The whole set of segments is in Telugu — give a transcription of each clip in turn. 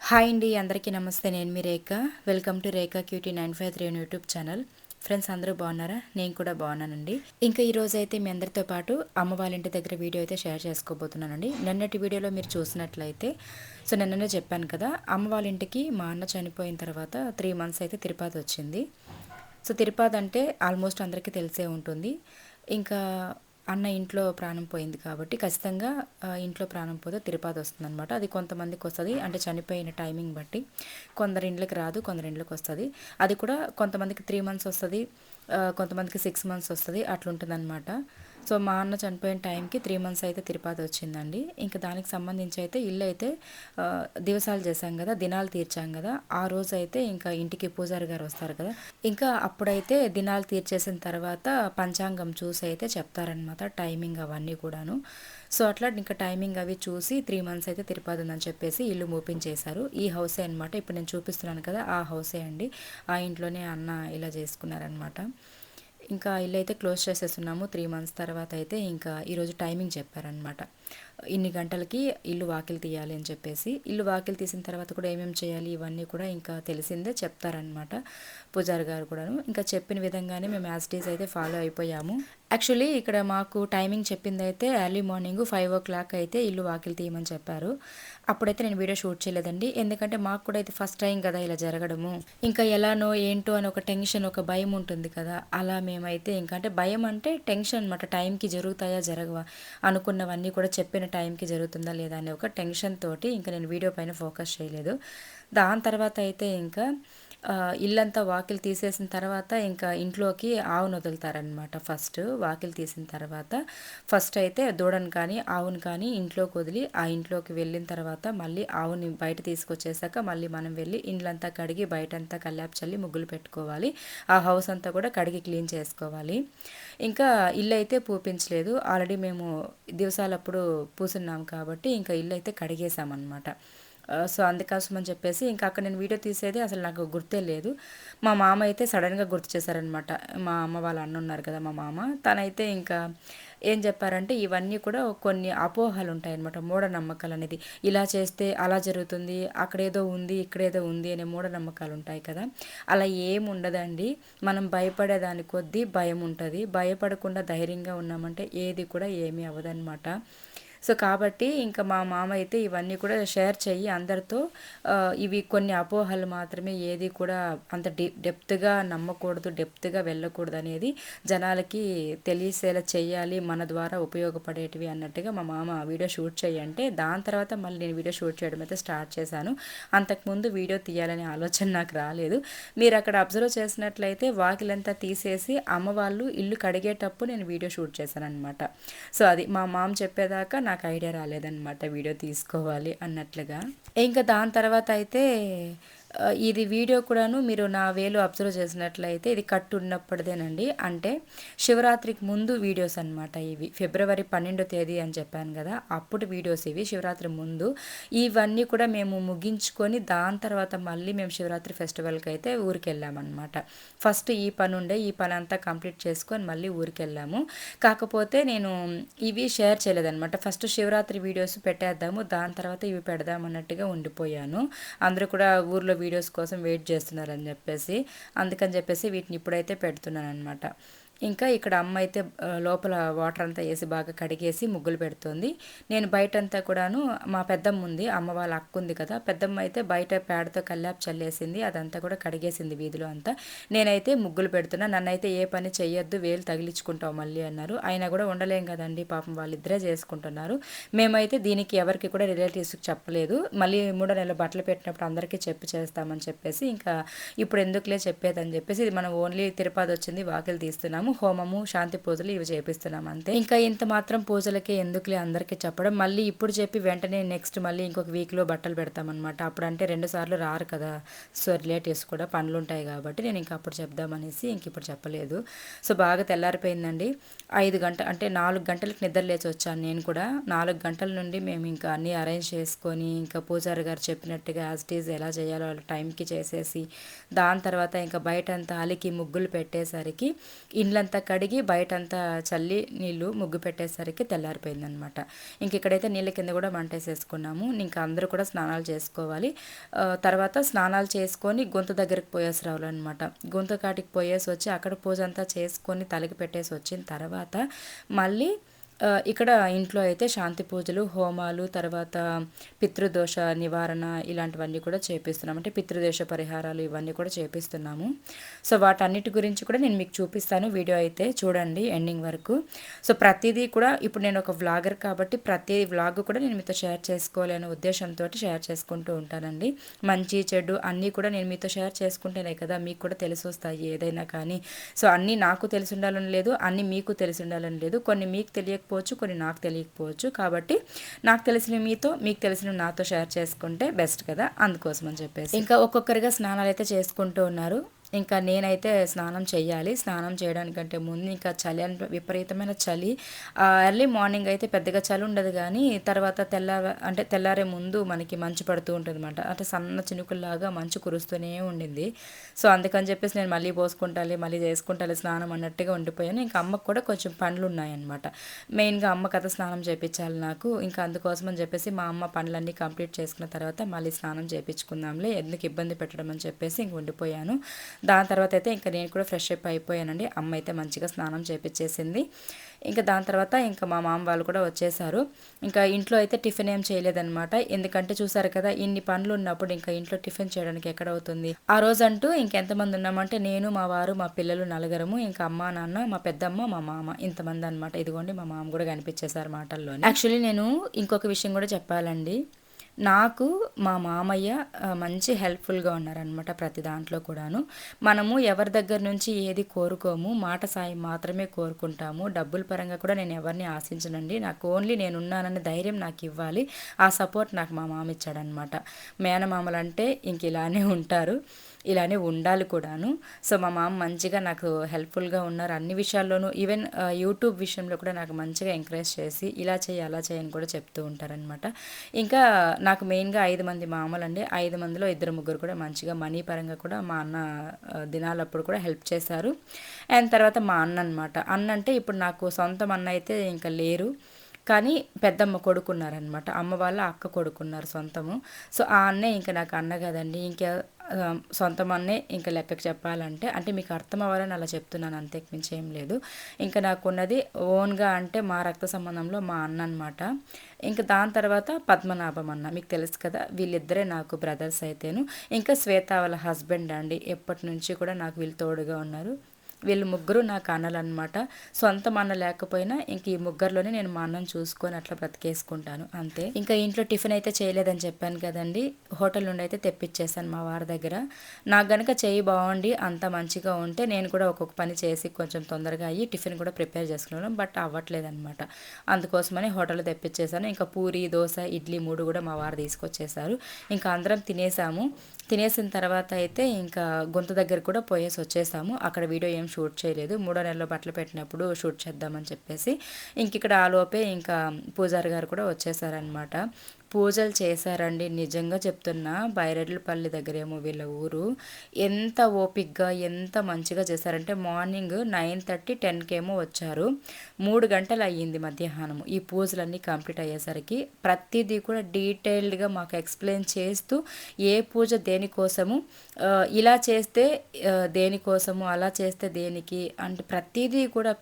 హాయ్ అండి, అందరికీ నమస్తే. నేను మీ Rekha. Welcome to Rekha cutie 953 YouTube channel. Friends, అందరూ బాగున్నారా? నేను కూడా బాగున్నానండి. ఇంకా ఈరోజు అయితే మీ అందరితో పాటు అమ్మ వాళ్ళ ఇంటి దగ్గర వీడియో అయితే షేర్ చేసుకోబోతున్నానండి. నిన్నటి వీడియోలో మీరు చూసినట్లయితే నిన్ననే చెప్పాను కదా, అమ్మ వాళ్ళ ఇంటికి మా అన్న చనిపోయిన తర్వాత 3 మంత్స్ అయితే తిరుపతి వచ్చింది. తిరుపతి అంటే ఆల్మోస్ట్ అందరికీ తెలిసే ఉంటుంది. ఇంకా అన్న ఇంట్లో ప్రాణం పోయింది కాబట్టి ఖచ్చితంగా ఇంట్లో ప్రాణం పోతే తిరుపతి వస్తుందన్నమాట. అది కొంతమందికి వస్తుంది, అంటే చనిపోయిన టైమింగ్ బట్టి. కొందరి ఇండ్లకి రాదు, కొందరి ఇండ్లకి వస్తుంది. అది కూడా కొంతమందికి 3 మంత్స్ వస్తుంది, కొంతమందికి 6 మంత్స్ వస్తుంది, అట్లుంటుందన్నమాట. మా అన్న చనిపోయిన టైంకి 3 మంత్స్ అయితే తిరుపతి వచ్చిందండి. ఇంకా దానికి సంబంధించి అయితే ఇల్లు అయితే దివసాలు చేశాం కదా, దినాలు తీర్చాం కదా, ఆ రోజు అయితే ఇంకా ఇంటికి పూజారి గారు వస్తారు కదా. ఇంకా అప్పుడైతే దినాలు తీర్చేసిన తర్వాత పంచాంగం చూసి అయితే చెప్తారనమాట, టైమింగ్ అవన్నీ కూడాను. అట్లా ఇంకా టైమింగ్ అవి చూసి 3 మంత్స్ అయితే తిరుపతి ఉందని చెప్పేసి ఇల్లు మూపించేశారు. ఈ హౌసే అనమాట, ఇప్పుడు నేను చూపిస్తున్నాను కదా, ఆ హౌసే అండి. ఆ ఇంట్లోనే అన్న ఇలా చేసుకున్నారనమాట. ఇంకా ఇల్లు అయితే క్లోజ్ చేసేస్తున్నాము. 3 మంత్స్ తర్వాత అయితే ఇంకా ఈరోజు టైమింగ్ చెప్పారనమాట. ఇన్ని గంటలకి ఇల్లు వాకిలి తీయాలి అని చెప్పేసి. ఇల్లు వాకిలి తీసిన తర్వాత కూడా ఏమేమి చేయాలి ఇవన్నీ కూడా ఇంకా తెలిసిందే చెప్తారనమాట పూజారి గారు కూడాను. ఇంకా చెప్పిన విధంగానే మేము యాజ్ డీస్ అయితే ఫాలో అయిపోయాము. యాక్చువల్లీ ఇక్కడ మాకు టైమింగ్ చెప్పింది అయితే ఎర్లీ మార్నింగ్ 5 o'clock అయితే ఇల్లు వాకిలి తీయమని చెప్పారు. అప్పుడైతే నేను వీడియో షూట్ చేయలేదండి, ఎందుకంటే మాకు కూడా అయితే ఫస్ట్ టైం కదా ఇలా జరగడము. ఇంకా ఎలానో ఏంటో అని ఒక టెన్షన్, ఒక భయం ఉంటుంది కదా. అలా మేమైతే ఇంకా, అంటే భయం అంటే టెన్షన్ అనమాట, టైంకి జరుగుతాయా జరగవా, అనుకున్నవన్నీ కూడా చెప్పిన టైంకి జరుగుతుందా లేదా అనే ఒక టెన్షన్ తోటి ఇంకా నేను వీడియో పైన ఫోకస్ చేయలేదు. దాని తర్వాత అయితే ఇంకా ఇల్లంతా వాకిలి తీసేసిన తర్వాత ఇంకా ఇంట్లోకి ఆవును వదులుతారనమాట. ఫస్ట్ వాకిలి తీసిన తర్వాత ఫస్ట్ అయితే దూడను కానీ ఆవును కానీ ఇంట్లోకి వదిలి, ఆ ఇంట్లోకి వెళ్ళిన తర్వాత మళ్ళీ ఆవుని బయట తీసుకొచ్చేసాక మళ్ళీ మనం వెళ్ళి ఇండ్లంతా కడిగి బయటంతా కల్లాపు చల్లి ముగ్గులు పెట్టుకోవాలి. ఆ హౌస్ అంతా కూడా కడిగి క్లీన్ చేసుకోవాలి. ఇంకా ఇల్లు అయితే పూపించలేదు, ఆల్రెడీ మేము దివసాలప్పుడు పూసున్నాం కాబట్టి ఇంకా ఇల్లు అయితే కడిగేసామన్నమాట. అందుకోసం అని చెప్పేసి ఇంకా అక్కడ నేను వీడియో తీసేది అసలు నాకు గుర్తే లేదు. మా మామ అయితే సడన్గా గుర్తు చేశారనమాట. మా అమ్మ వాళ్ళ అన్న ఉన్నారు కదా, మా మామ, తనైతే ఇంకా ఏం చెప్పారంటే ఇవన్నీ కూడా కొన్ని అపోహలు ఉంటాయన్నమాట, మూఢనమ్మకాలు అనేది. ఇలా చేస్తే అలా జరుగుతుంది, అక్కడేదో ఉంది ఇక్కడేదో ఉంది అనే మూఢనమ్మకాలు ఉంటాయి కదా. అలా ఏమి ఉండదండి. మనం భయపడేదాని కొద్దీ భయం ఉంటుంది. భయపడకుండా ధైర్యంగా ఉన్నామంటే ఏది కూడా ఏమీ అవ్వదన్నమాట. కాబట్టి ఇంకా మా మామ అయితే ఇవన్నీ కూడా షేర్ చెయ్యి అందరితో, ఇవి కొన్ని అపోహలు మాత్రమే, ఏది కూడా అంత డెప్త్గా నమ్మకూడదు, డెప్త్గా వెళ్ళకూడదు అనేది జనాలకి తెలిసేలా చెయ్యాలి, మన ద్వారా ఉపయోగపడేటివి అన్నట్టుగా మా మామ వీడియో షూట్ చేయంటే దాని తర్వాత మళ్ళీ నేను వీడియో షూట్ చేయడం అయితే స్టార్ట్ చేశాను. అంతకుముందు వీడియో తీయాలనే ఆలోచన నాకు రాలేదు. మీరు అక్కడ అబ్జర్వ్ చేసినట్లయితే వాకిలంతా తీసేసి అమ్మ వాళ్ళు ఇల్లు కడిగేటప్పుడు నేను వీడియో షూట్ చేశాను అనమాట. అది మా మామ చెప్పేదాకా నాకు ఐడియా రాలేదన్నమాట వీడియో తీసుకోవాలి అన్నట్లుగా. ఇంకా దాని తర్వాత అయితే ఇది వీడియో కూడాను మీరు నా వేలో అబ్జర్వ్ చేసినట్లయితే ఇది కట్ ఉన్నప్పటిదేనండి. అంటే శివరాత్రికి ముందు వీడియోస్ అనమాట ఇవి. ఫిబ్రవరి 12వ తేదీ అని చెప్పాను కదా, అప్పుడు వీడియోస్ ఇవి, శివరాత్రి ముందు. ఇవన్నీ కూడా మేము ముగించుకొని దాని తర్వాత మళ్ళీ మేము శివరాత్రి ఫెస్టివల్కి అయితే ఊరికి వెళ్ళామన్నమాట. ఫస్ట్ ఈ పని ఉండే, ఈ పని అంతా కంప్లీట్ చేసుకొని మళ్ళీ ఊరికి వెళ్ళాము. కాకపోతే నేను ఇవి షేర్ చేయలేదన్నమాట. ఫస్ట్ శివరాత్రి వీడియోస్ పెట్టేద్దాము, దాని తర్వాత ఇవి పెడదాం అన్నట్టుగా ఉండిపోయాను. అందరూ కూడా ఊర్లో వీడియోస్ కోసం వెయిట్ చేస్తున్నారని చెప్పేసి, అందుకని చెప్పేసి వీటిని ఇప్పుడైతే పెడుతున్నాను అనమాట. ఇంకా ఇక్కడ అమ్మ అయితే లోపల వాటర్ అంతా వేసి బాగా కడిగేసి ముగ్గులు పెడుతుంది. నేను బయటంతా కూడాను, మా పెద్దమ్మ ఉంది, అమ్మ వాళ్ళ అక్క ఉంది కదా, పెద్దమ్మ అయితే బయట పేడతో కల్లాపు చల్లేసింది, అదంతా కూడా కడిగేసింది వీధిలో అంతా. నేనైతే ముగ్గులు పెడుతున్నా. నన్నైతే ఏ పని చెయ్యొద్దు, వేలు తగిలించుకుంటావు మళ్ళీ అన్నారు. అయినా కూడా ఉండలేం కదండి, పాపం వాళ్ళిద్దరే చేసుకుంటున్నారు. మేమైతే దీనికి ఎవరికి కూడా రిలేటివ్స్కి చెప్పలేదు. మళ్ళీ 3వ నెల బట్టలు పెట్టినప్పుడు అందరికీ చేస్తామని చెప్పేసి ఇంకా ఇప్పుడు ఎందుకులే చెప్పేదని చెప్పేసి, ఇది మనం ఓన్లీ తిరుపతి వచ్చింది వాకిలు తీస్తున్నాము, హోమము శాంతి పూజలు ఇవి చేపిస్తున్నాం అంతే. ఇంకా ఇంత మాత్రం పూజలకి ఎందుకులే అందరికీ చెప్పడం, మళ్ళీ ఇప్పుడు చెప్పి వెంటనే నెక్స్ట్ మళ్ళీ ఇంకొక వీక్లో బట్టలు పెడతామన్నమాట. అప్పుడు అంటే 2 సార్లు రారు కదా, రిలేటివ్స్ కూడా పనులు ఉంటాయి కాబట్టి నేను ఇంకా అప్పుడు చెప్దామనేసి ఇంక ఇప్పుడు చెప్పలేదు. బాగా తెల్లారిపోయిందండి. 5 గంటలు అంటే 4 గంటలకు నిద్ర లేచి వచ్చాను నేను కూడా. 4 గంటల నుండి మేము ఇంకా అన్నీ అరేంజ్ చేసుకొని ఇంకా పూజారి గారు చెప్పినట్టుగా యాజ్ ఇట్ ఈజ్ ఎలా చేయాలో టైంకి చేసేసి దాని తర్వాత ఇంకా బయటంతా అలికి ముగ్గులు పెట్టేసరికి ఇండ్ల ఇల్లంతా కడిగి బయటంతా చల్లి నీళ్ళు ముగ్గు పెట్టేసరికి తెల్లారిపోయిందనమాట. ఇంక ఇక్కడైతే నీళ్ళ కింద కూడా వంటేసేసుకున్నాము. ఇంకా అందరూ కూడా స్నానాలు చేసుకోవాలి. తర్వాత స్నానాలు చేసుకొని గొంతు దగ్గరికి పోయేసి రావాలన్నమాట. గొంతు కాటికి పోయేసి వచ్చి అక్కడ పూజ అంతా చేసుకొని తలకి పెట్టేసి వచ్చిన తర్వాత మళ్ళీ ఇక్కడ ఇంట్లో అయితే శాంతి పూజలు, హోమాలు, తర్వాత పితృదోష నివారణ ఇలాంటివన్నీ కూడా చేపిస్తున్నాము. అంటే పితృదోష పరిహారాలు ఇవన్నీ కూడా చేపిస్తున్నాము. సో వాటన్నిటి గురించి కూడా నేను మీకు చూపిస్తాను. వీడియో అయితే చూడండి ఎండింగ్ వరకు. సో ప్రతిదీ కూడా ఇప్పుడు నేను ఒక వ్లాగర్ కాబట్టి ప్రతి వ్లాగ్ కూడా నేను మీతో షేర్ చేసుకోవాలనే ఉద్దేశంతో షేర్ చేసుకుంటూ ఉంటానండి. మంచి చెడు అన్నీ కూడా నేను మీతో షేర్ చేసుకుంటేనే కదా మీకు కూడా తెలిసి వస్తాయి ఏదైనా కానీ. సో అన్నీ నాకు తెలిసి ఉండాలని లేదు, అన్నీ మీకు తెలిసి ఉండాలని లేదు. కొన్ని మీకు తెలియకపోవచ్చు, కొన్ని నాకు తెలియకపోవచ్చు. కాబట్టి నాకు తెలిసిన మీతో, మీకు తెలిసిన నాతో షేర్ చేసుకుంటే బెస్ట్ కదా, అందుకోసం అని చెప్పేసి ఇంకా ఒక్కొక్కరిగా స్నానాలు అయితే చేసుకుంటూ ఉన్నారు. ఇంకా నేనైతే స్నానం చేయాలి. స్నానం చేయడానికంటే ముందు ఇంకా చలి విపరీతమైన చలి. ఎర్లీ మార్నింగ్ అయితే పెద్దగా చలి ఉండదు, కానీ తర్వాత తెల్లారే ముందు మనకి మంచు పడుతూ ఉంటుంది అనమాట. అంటే సన్న చినుకుల్లాగా మంచు కురుస్తూనే ఉండింది. సో అందుకని చెప్పేసి నేను మళ్ళీ పోసుకుంటాలి, మళ్ళీ చేసుకుంటాలి స్నానం అన్నట్టుగా ఉండిపోయాను. ఇంకా అమ్మకు కూడా కొంచెం పనులు ఉన్నాయన్నమాట. మెయిన్గా అమ్మ కథ స్నానం చేయించాలి నాకు. ఇంకా అందుకోసం అని చెప్పేసి మా అమ్మ పనులన్నీ కంప్లీట్ చేసుకున్న తర్వాత మళ్ళీ స్నానం చేయించుకుందాంలే, ఎందుకు ఇబ్బంది పెట్టడం అని చెప్పేసి ఇంక ఉండిపోయాను. దాని తర్వాత అయితే ఇంకా నేను కూడా ఫ్రెష్ అప్ అయిపోయానండి. అమ్మ అయితే మంచిగా స్నానం చేపించేసింది. ఇంకా దాని తర్వాత ఇంకా మా మామ వాళ్ళు కూడా వచ్చేసారు. ఇంకా ఇంట్లో అయితే టిఫిన్ ఏం చేయలేదన్నమాట. ఎందుకంటే చూసారు కదా, ఇన్ని పనులు ఉన్నప్పుడు ఇంకా ఇంట్లో టిఫిన్ చేయడానికి ఎక్కడ అవుతుంది. ఆ రోజంటూ ఇంకెంతమంది ఉన్నామంటే నేను, మా వారు, మా పిల్లలు నలుగురము, ఇంకా అమ్మ, నాన్న, మా పెద్దమ్మ, మా మామ, ఇంతమంది అనమాట. ఇదిగోండి మా మామ కూడా కనిపించేశారు మాటల్లో. యాక్చువల్లీ నేను ఇంకొక విషయం కూడా చెప్పాలండి. నాకు మా మామయ్య మంచి హెల్ప్ఫుల్గా ఉన్నారనమాట ప్రతి దాంట్లో కూడాను. మనము ఎవరి దగ్గర నుంచి ఏది కోరుకోము, మాట సాయం మాత్రమే కోరుకుంటాము. డబ్బుల పరంగా కూడా నేను ఎవరిని ఆశించనండి. నాకు ఓన్లీ నేనున్నానన్న ధైర్యం నాకు ఇవ్వాలి. ఆ సపోర్ట్ నాకు మా మామ ఇచ్చాడనమాట. మేనమామలు అంటే ఇంక ఇలానే ఉంటారు, ఇలానే ఉండాలి కూడాను. సో మా మామ మంచిగా నాకు హెల్ప్ఫుల్గా ఉన్నారు అన్ని విషయాల్లోనూ. ఈవెన్ యూట్యూబ్ విషయంలో కూడా నాకు మంచిగా ఎంకరేజ్ చేసి ఇలా చేయి అలా చేయని కూడా చెప్తూ ఉంటారనమాట. ఇంకా నాకు మెయిన్గా 5 మంది మామలండి. 5 మందిలో 2-3 కూడా మంచిగా మనీ పరంగా కూడా మా అన్న దినాలప్పుడు కూడా హెల్ప్ చేశారు. అండ్ తర్వాత మా అన్న అనమాట. అన్న అంటే ఇప్పుడు నాకు సొంతం అన్న అయితే ఇంకా లేరు, కానీ పెద్దమ్మ కొడుకున్నారనమాట. అమ్మ వాళ్ళ అక్క కొడుకున్నారు సొంతము. సో ఆ అన్నే ఇంకా నాకు అన్న కదండి, ఇంకా సొంతం అన్నే ఇంకా లెక్కకు చెప్పాలంటే. అంటే మీకు అర్థం అవ్వాలని అలా చెప్తున్నాను, అంతకు మించి ఏం లేదు. ఇంకా నాకున్నది ఓన్గా అంటే మా రక్త సంబంధంలో మా అన్న అనమాట. ఇంకా దాని తర్వాత పద్మనాభం అన్న, మీకు తెలుసు కదా, వీళ్ళిద్దరే నాకు బ్రదర్స్ అయితేను. ఇంకా శ్వేత వాళ్ళ హస్బెండ్ అండి, ఎప్పటి నుంచి కూడా నాకు వీళ్ళు తోడుగా ఉన్నారు. వీళ్ళు ముగ్గురు నాకు అన్నలు అనమాట. సొంతం అన్న లేకపోయినా ఇంక ఈ ముగ్గురులోనే నేను మా అన్నను చూసుకొని అట్లా బ్రతికేసుకుంటాను అంతే. ఇంకా ఇంట్లో టిఫిన్ అయితే చేయలేదని చెప్పాను కదండి, హోటల్ నుండి అయితే తెప్పించేసాను మా వారి దగ్గర. నాకు గనుక చేయి బాగుండి అంత మంచిగా ఉంటే నేను కూడా ఒక్కొక్క పని చేసి కొంచెం తొందరగా అయ్యి టిఫిన్ కూడా ప్రిపేర్ చేసుకున్నాను. బట్ అవ్వట్లేదనమాట. అందుకోసమని హోటల్ తెప్పించేసాను. ఇంకా పూరి, దోశ, ఇడ్లీ 3 కూడా మా వారు తీసుకొచ్చేసారు. ఇంకా అందరం తినేసాము. తినేసిన తర్వాత అయితే ఇంకా గొంతు దగ్గర కూడా పోయేసి వచ్చేసాము. అక్కడ వీడియో ఏం షూట్ చేయలేదు, 3వ నెలలో బట్టలు పెట్టినప్పుడు షూట్ చేద్దామని చెప్పేసి. ఇంక ఇక్కడ ఆలోపే ఇంకా పూజారి గారు కూడా వచ్చేసారనమాట. పూజలు చేశారండి, నిజంగా చెప్తున్నా. బైరెడ్లపల్లి దగ్గరేమో వీళ్ళ ఊరు. ఎంత ఓపిక్గా ఎంత మంచిగా చేశారంటే మార్నింగ్ 9:30, 10కేమో వచ్చారు. 3 గంటలు అయ్యింది మధ్యాహ్నం ఈ పూజలన్నీ కంప్లీట్ అయ్యేసరికి. ప్రతిదీ కూడా డీటెయిల్డ్గా మాకు ఎక్స్ప్లెయిన్ చేస్తూ ఏ పూజ దేనికోసము, ఇలా చేస్తే దేనికోసము, అలా చేస్తే దేనికి అంటే ప్రతిదీ కూడా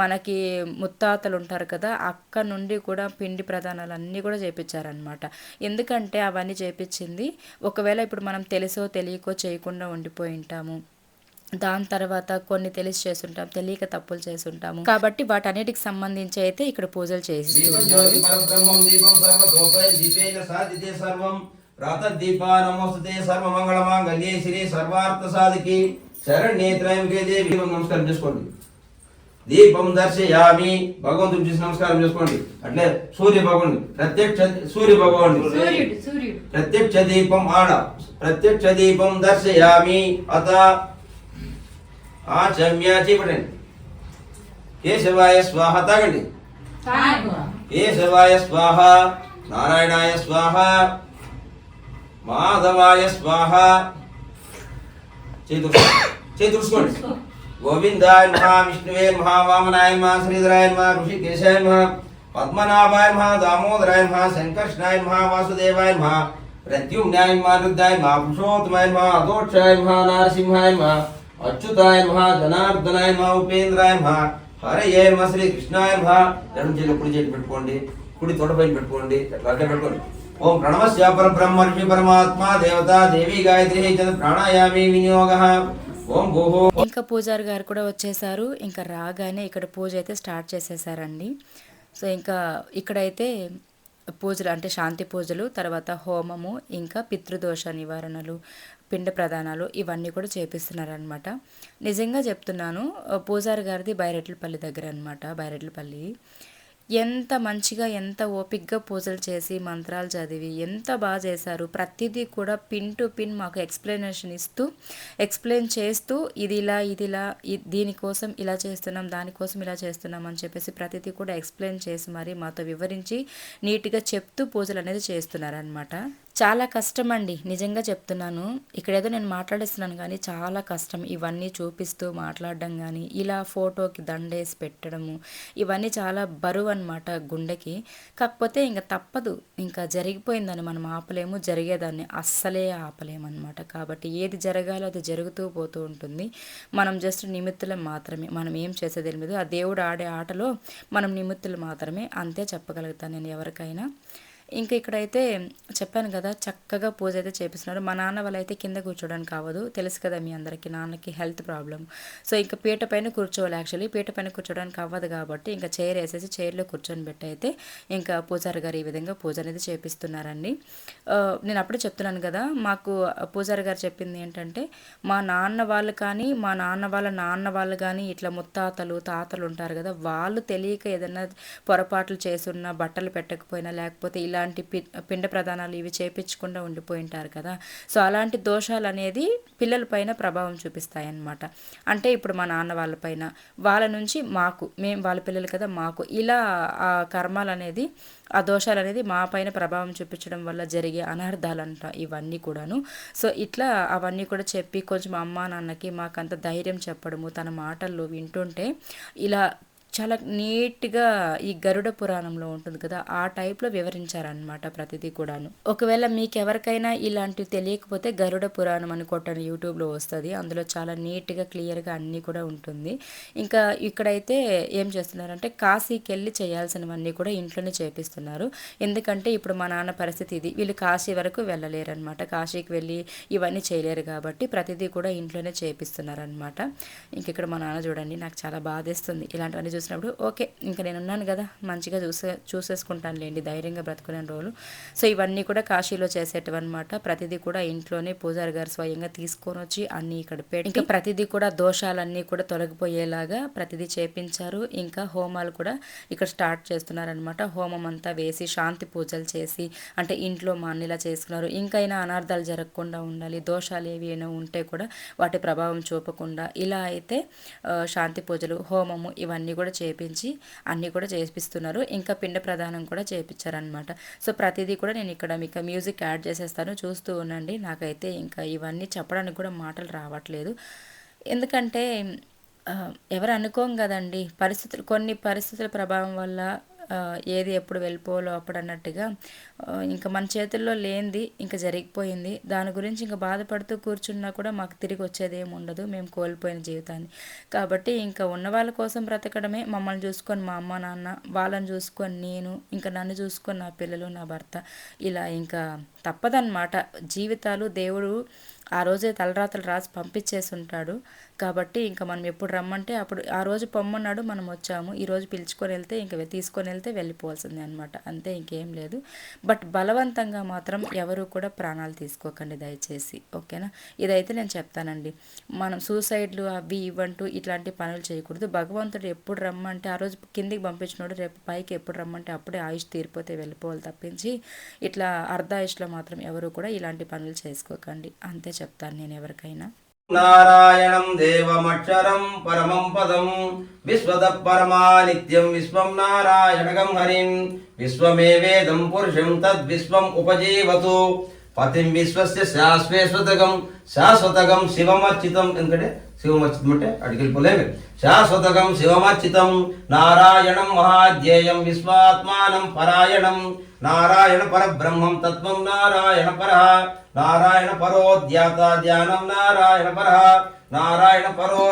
మనకి ముత్తాతలు ఉంటారు కదా, అక్క నుండి కూడా పిండి ప్రధానాలు అన్నీ కూడా చేయించారనమాట. ఎందుకంటే అవన్నీ చేయించింది ఒకవేళ ఇప్పుడు మనం తెలుసో తెలియకో చేయకుండా ఉండిపోయి ఉంటాము. దాని తర్వాత కొన్ని తెలిసి చేస్తుంటాం, తెలియక తప్పులు చేస్తుంటాము. కాబట్టి వాటన్నిటికి సంబంధించి అయితే ఇక్కడ పూజలు చేసి నమస్కారం చేసుకోండి. దీపం దర్శయామి, భగవంతుడు చూసి నమస్కారం చేసుకోండి. అట్లే సూర్య భగవాన్ సూర్య భగవాన్ ప్రత్యక్ష దీపం ఆడ ప్రత్యక్ష దీపం దర్శయామి. అత ఆచమ్య చేపట్టండి. కేశవాయ స్వాహ తాగండి. కేశవాయ స్వాహ, నారాయణాయ స్వాహ, మాధవాయ స్వాహ. చేతుర్చుకోండి. గోవిందాయ నమః విష్ణువే నమః వామనాయ నమః శ్రీధరాయ నమః ఋషికేశాయ నమః పద్మనాభాయ నమః దామోదరాయ నమః సంకర్షణాయ నమః వాసుదేవాయ నమః ప్రద్యుమ్నాయ నమః రుద్రాయ నమః పురుషోత్తమాయ నమః అదోక్షాయ నమః నారసింహాయ నమః అచ్యుతాయ నమః జనార్దనాయ నమః ఉపేంద్రాయ నమః హరయే నమః శ్రీకృష్ణాయ నమః ఎడమ చేతిలో కుడి చేతి పెట్టుకోండి, కుడి తొడ పైన పెట్టుకోండి, అట్లా పెట్టుకోండి. ఓం ప్రణవస్య పరబ్రహ్మ ఋషి పరమాత్మ దేవత దేవి గాయత్రి చ ప్రాణాయామి వినియోగః. ఓం భూహో. ఇంకా పూజారి గారు కూడా వచ్చేసారు. ఇంకా రాగానే ఇక్కడ పూజ అయితే స్టార్ట్ చేసేసారండి. సో ఇంకా ఇక్కడైతే పూజలు అంటే శాంతి పూజలు, తర్వాత హోమము, ఇంకా పితృదోష నివారణలు, పిండ ప్రదానాలు ఇవన్నీ కూడా చేపిస్తున్నారనమాట. నిజంగా చెప్తున్నాను, పూజారి గారిది బైరెడ్లపల్లి దగ్గర అనమాట. బైరెడ్లపల్లి ఎంత మంచిగా ఎంత ఓపిక్గా పూజలు చేసి మంత్రాలు చదివి ఎంత బాగా చేశారు. ప్రతిదీ కూడా పిన్ టు పిన్ మాకు ఎక్స్ప్లెనేషన్ ఇస్తూ ఎక్స్ప్లెయిన్ చేస్తూ ఇది ఇలా దీనికోసం ఇలా చేస్తున్నాం, దానికోసం ఇలా చేస్తున్నాం అని చెప్పేసి ప్రతిదీ కూడా ఎక్స్ప్లెయిన్ చేసి మరి మాతో వివరించి నీట్గా చెప్తూ పూజలు అనేది చేస్తున్నారనమాట. చాలా కష్టం అండి, నిజంగా చెప్తున్నాను. ఇక్కడేదో నేను మాట్లాడేస్తున్నాను కానీ చాలా కష్టం. ఇవన్నీ చూపిస్తూ మాట్లాడడం కానీ ఇలా ఫోటోకి దండేసి పెట్టడము ఇవన్నీ చాలా బరువు అనమాట గుండెకి. కాకపోతే ఇంకా తప్పదు, ఇంకా జరిగిపోయిందని మనం ఆపలేము, జరిగేదాన్ని అస్సలే ఆపలేమన్నమాట. కాబట్టి ఏది జరగాలో అది జరుగుతూ పోతూ ఉంటుంది. మనం జస్ట్ నిమిత్తులం మాత్రమే, మనం ఏం చేసేది తెలియదు. ఆ దేవుడు ఆడే ఆటలో మనం నిమిత్తులు మాత్రమే, అంతే చెప్పగలుగుతాను నేను ఎవరికైనా. ఇంకా ఇక్కడైతే చెప్పాను కదా, చక్కగా పూజ అయితే చేపిస్తున్నారు. మా నాన్న వాళ్ళైతే కింద కూర్చోడానికి కావదు, తెలుసు కదా మీ అందరికీ, నాన్నకి హెల్త్ ప్రాబ్లం. సో ఇంకా పీట పైన కూర్చోవాలి. యాక్చువల్లీ పీట పైన కూర్చోడానికి అవ్వదు కాబట్టి ఇంకా చైర్ వేసేసి చైర్లో కూర్చొని పెట్టి అయితే ఇంకా పూజారి గారు ఈ విధంగా పూజ అనేది చేపిస్తున్నారండి. నేను అప్పుడే చెప్తున్నాను కదా, మాకు పూజారి గారు చెప్పింది ఏంటంటే, మా నాన్న వాళ్ళు కానీ మా నాన్న వాళ్ళు కానీ ఇట్లా ముత్తాతలు తాతలు ఉంటారు కదా, వాళ్ళు తెలియక ఏదైనా పొరపాట్లు చేసున్నా, బట్టలు పెట్టకపోయినా, లేకపోతే ఇలాంటి పిండ ప్రదానాలు ఇవి చేపించకుండా ఉండిపోయి ఉంటారు కదా. సో అలాంటి దోషాలు అనేది పిల్లల పైన ప్రభావం చూపిస్తాయి అన్నమాట. అంటే ఇప్పుడు మా నాన్న వాళ్ళపైన, వాళ్ళ నుంచి మాకు, మేము వాళ్ళ పిల్లలు కదా, మాకు ఇలా ఆ కర్మాలు అనేది, ఆ దోషాలు అనేది మా పైన ప్రభావం చూపించడం వల్ల జరిగే అనర్థాలంట ఇవన్నీ కూడాను. సో ఇట్లా అవన్నీ కూడా చెప్పి కొంచెం అమ్మా నాన్నకి మాకంత ధైర్యం చెప్పడము, తన మాటల్లో వింటుంటే ఇలా చాలా నీట్గా ఈ గరుడ పురాణంలో ఉంటుంది కదా, ఆ టైప్లో వివరించారనమాట ప్రతిదీ కూడాను. ఒకవేళ మీకు ఎవరికైనా ఇలాంటివి తెలియకపోతే గరుడ పురాణం అని కొట్టని యూట్యూబ్లో వస్తుంది. అందులో చాలా నీట్గా క్లియర్గా అన్నీ కూడా ఉంటుంది. ఇంకా ఇక్కడైతే ఏం చేస్తున్నారంటే కాశీకి వెళ్ళి చేయాల్సినవన్నీ కూడా ఇంట్లోనే చేపిస్తున్నారు. ఎందుకంటే ఇప్పుడు మా నాన్న పరిస్థితి ఇది, వీళ్ళు కాశీ వరకు వెళ్ళలేరు అనమాట. కాశీకి వెళ్ళి ఇవన్నీ చేయలేరు కాబట్టి ప్రతిదీ కూడా ఇంట్లోనే చేపిస్తున్నారనమాట. ఇంక ఇక్కడ మా నాన్న చూడండి, నాకు చాలా బాధేస్తుంది ఇలాంటివన్నీ చూసినప్పుడు. ఓకే, ఇంకా నేను ఉన్నాను కదా, మంచిగా చూసేసుకుంటాను లేండి, ధైర్యంగా బ్రతుకునే రోజులు. సో ఇవన్నీ కూడా కాశీలో చేసేటవన్నమాట. ప్రతిదీ కూడా ఇంట్లోనే పూజారి గారు స్వయంగా తీసుకొని వచ్చి అన్నీ ఇక్కడ పెట్టి, ఇంకా ప్రతిదీ కూడా దోషాలన్నీ కూడా తొలగిపోయేలాగా ప్రతిదీ చేపించారు. ఇంకా హోమాలు కూడా ఇక్కడ స్టార్ట్ చేస్తున్నారనమాట. హోమం అంతా వేసి శాంతి పూజలు చేసి, అంటే ఇంట్లో మా అన్నిలా చేసుకున్నారు. ఇంకైనా అనార్థాలు జరగకుండా ఉండాలి, దోషాలు ఏవి అయినా ఉంటే కూడా వాటి ప్రభావం చూపకుండా ఇలా అయితే శాంతి పూజలు, హోమము ఇవన్నీ కూడా చేపించి అన్నీ కూడా చేపిస్తున్నారు. ఇంకా పిండ ప్రదానం కూడా చేపించారనమాట. సో ప్రతిదీ కూడా నేను ఇక్కడ మీకు మ్యూజిక్ యాడ్ చేసేస్తాను, చూస్తూ ఉండండి. నాకైతే ఇంకా ఇవన్నీ చెప్పడానికి కూడా మాటలు రావట్లేదు. ఎందుకంటే ఎవరు అనుకోం కదండి, కొన్ని పరిస్థితుల ప్రభావం వల్ల ఏది ఎప్పుడు వెళ్ళిపోలో అప్పుడు అన్నట్టుగా ఇంకా మన చేతుల్లో లేనిది ఇంకా జరిగిపోయింది. దాని గురించి ఇంకా బాధపడుతూ కూర్చున్నా కూడా మాకు తిరిగి వచ్చేది ఏమి ఉండదు, మేము కోల్పోయిన జీవితాన్ని. కాబట్టి ఇంకా ఉన్న వాళ్ళ కోసం బ్రతకడమే. మమ్మల్ని చూసుకొని మా అమ్మ నాన్న, వాళ్ళని చూసుకొని నేను, ఇంకా నన్ను చూసుకొని నా పిల్లలు, నా భర్త, ఇలా ఇంకా తప్పదన్నమాట. జీవితాలు దేవుడు ఆ రోజే తలరాతలు రాసి పంపించేసి ఉంటాడు. కాబట్టి ఇంకా మనం ఎప్పుడు రమ్మంటే అప్పుడు, ఆ రోజు పొమ్మన్నాడు, మనం వచ్చాము. ఈరోజు పిలుచుకొని వెళ్తే ఇంకా తీసుకొని వెళ్తే వెళ్ళిపోవాల్సిందే అనమాట, అంతే, ఇంకేం లేదు. బట్ బలవంతంగా మాత్రం ఎవరు కూడా ప్రాణాలు తీసుకోకండి దయచేసి, ఓకేనా. ఇదైతే నేను చెప్తానండి. మనం సూసైడ్లు అవి ఇవ్వంటూ ఇట్లాంటి పనులు చేయకూడదు. భగవంతుడు ఎప్పుడు రమ్మంటే ఆ రోజు కిందికి పంపించినాడు, రేపు పైకి ఎప్పుడు రమ్మంటే అప్పుడే ఆయుష్ తీరిపోతే వెళ్ళిపోవాలి తప్పించి ఇట్లా అర్ధాయుష్లో మాత్రం ఎవరు కూడా ఇలాంటి పనులు చేసుకోకండి, అంతే చెప్తాను నేను ఎవరికైనా. నారాయణం దేవమక్షరం పరమం పదం విశ్వద పరమా నిత్యం విశ్వం నారాయణగం హరిం విశ్వమేవేదం పురుషం తద్విశ్వం ఉపజీవతు పతిం విశ్వస్య శాశ్వతగం శివమర్చితం. ఎందుకంటే శివమర్చితం అంటే అడిగిపోలేము. శాశ్వతకం శివమర్చితం నారాయణం మహాధ్యేయం విశ్వాత్మానం పరాయణం నారాయణ పరబ్రహ్మం తత్వం నారాయణ పరః నారాయణ పరో ధ్యాత ధ్యానం నారాయణ పరః నారాయణ పరో.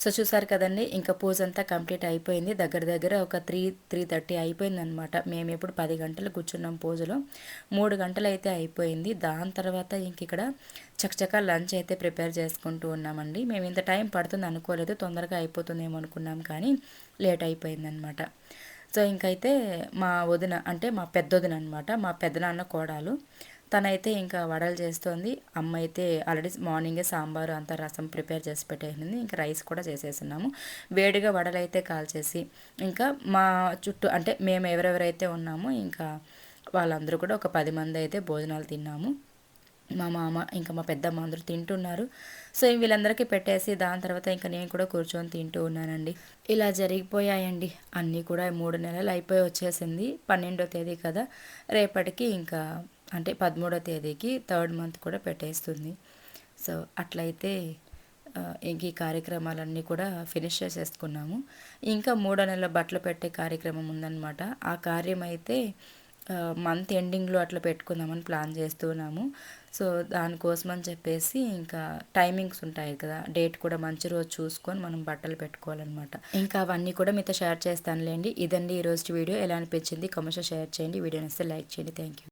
సో చూసారు కదండి, ఇంకా పూజ అంతా కంప్లీట్ అయిపోయింది. దగ్గర ఒక 3:30 అయిపోయింది అనమాట. మేము ఇప్పుడు 10 గంటలు కూర్చున్నాం పూజలో. 3 గంటలు అయితే అయిపోయింది. దాని తర్వాత ఇంక ఇక్కడ చకచకా లంచ్ అయితే ప్రిపేర్ చేసుకుంటూ ఉన్నామండి. మేము ఇంత టైం పడుతుంది అనుకోలేదు, తొందరగా అయిపోతుందేమో అనుకున్నాం, కానీ లేట్ అయిపోయిందనమాట. సో ఇంకైతే మా వదిన అంటే మా పెద్దొదిన అనమాట, మా పెద్దనాన్న కోడలు, తనైతే ఇంకా వడలు చేస్తోంది. అమ్మ అయితే ఆల్రెడీ మార్నింగే సాంబారు అంతా రసం ప్రిపేర్ చేసి పెట్టేసింది. ఇంకా రైస్ కూడా చేసేస్తున్నాము. వేడిగా వడలు అయితే కాల్చేసి ఇంకా మా చుట్టూ అంటే మేము ఎవరెవరైతే ఉన్నామో ఇంకా వాళ్ళందరూ కూడా ఒక 10 మంది అయితే భోజనాలు తిన్నాము. మా మామ ఇంకా మా పెద్దమ్మ అందరూ తింటున్నారు. సో వీళ్ళందరికీ పెట్టేసి దాని తర్వాత ఇంకా నేను కూడా కూర్చొని తింటూ ఉన్నానండి. ఇలా జరిగిపోయాయండి అన్నీ కూడా. 3 నెలలు అయిపోయి వచ్చేసింది. 12వ తేదీ కదా, రేపటికి ఇంకా అంటే 13వ తేదీకి 3rd మంత్ కూడా పెట్టేస్తుంది. సో అట్లయితే ఇంక ఈ కార్యక్రమాలన్నీ కూడా ఫినిష్ చేసేసుకున్నాము. ఇంకా 3వ నెల బట్టలు పెట్టే కార్యక్రమం ఉందన్నమాట. ఆ కార్యం అయితే మంత్ ఎండింగ్లో అట్లా పెట్టుకుందామని ప్లాన్ చేస్తున్నాము. సో దానికోసం అని చెప్పేసి ఇంకా టైమింగ్స్ ఉంటాయి కదా, డేట్ కూడా మంచి రోజు చూసుకొని మనం బట్టలు పెట్టుకోవాలన్నమాట. ఇంకా అవన్నీ కూడా మీతో షేర్ చేస్తానులేండి. ఇదండి ఈరోజు వీడియో. ఎలా అనిపించింది కామెంట్స్లో షేర్ చేయండి. వీడియో నచ్చితే లైక్ చేయండి. Thank you.